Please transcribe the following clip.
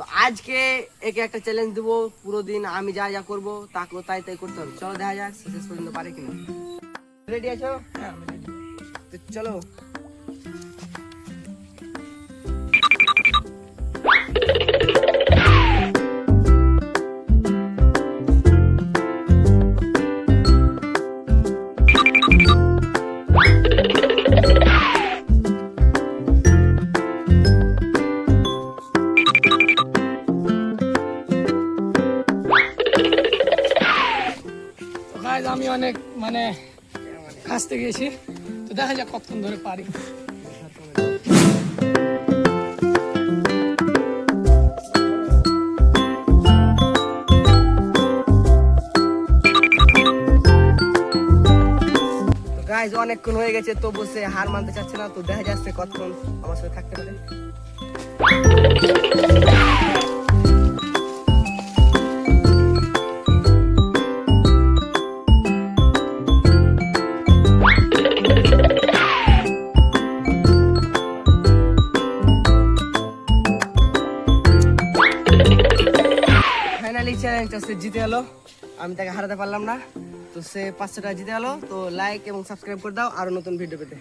তো আজকে একে একটা চ্যালেঞ্জ দেবো, পুরো দিন আমি যা যা করবো তাকে তাই তাই করতে হবে। চলো দেখা যাক শেষ পর্যন্ত পারে কিনা। রেডি আছো? হ্যাঁ আমি ready। তো চলো। তো গাইজ আমি অনেক মানে কাছতে গেছি, তো দেখা যাক কতক্ষণ ধরে পারি। গাইজ অনেকক্ষণ হয়ে গেছে, তবু সে হার মানতে চাচ্ছে না। তো দেখা যাচ্ছে কতক্ষণ আমার সাথে থাকতে পারে। ফাইনালি চ্যালেঞ্জটা সে জিতে গেল, আমি তাকে হারাতে পারলাম না। তো সে 500 টাকা জিতে গেল। তো লাইক এবং সাবস্ক্রাইব করে দাও আরো নতুন ভিডিও পেতে।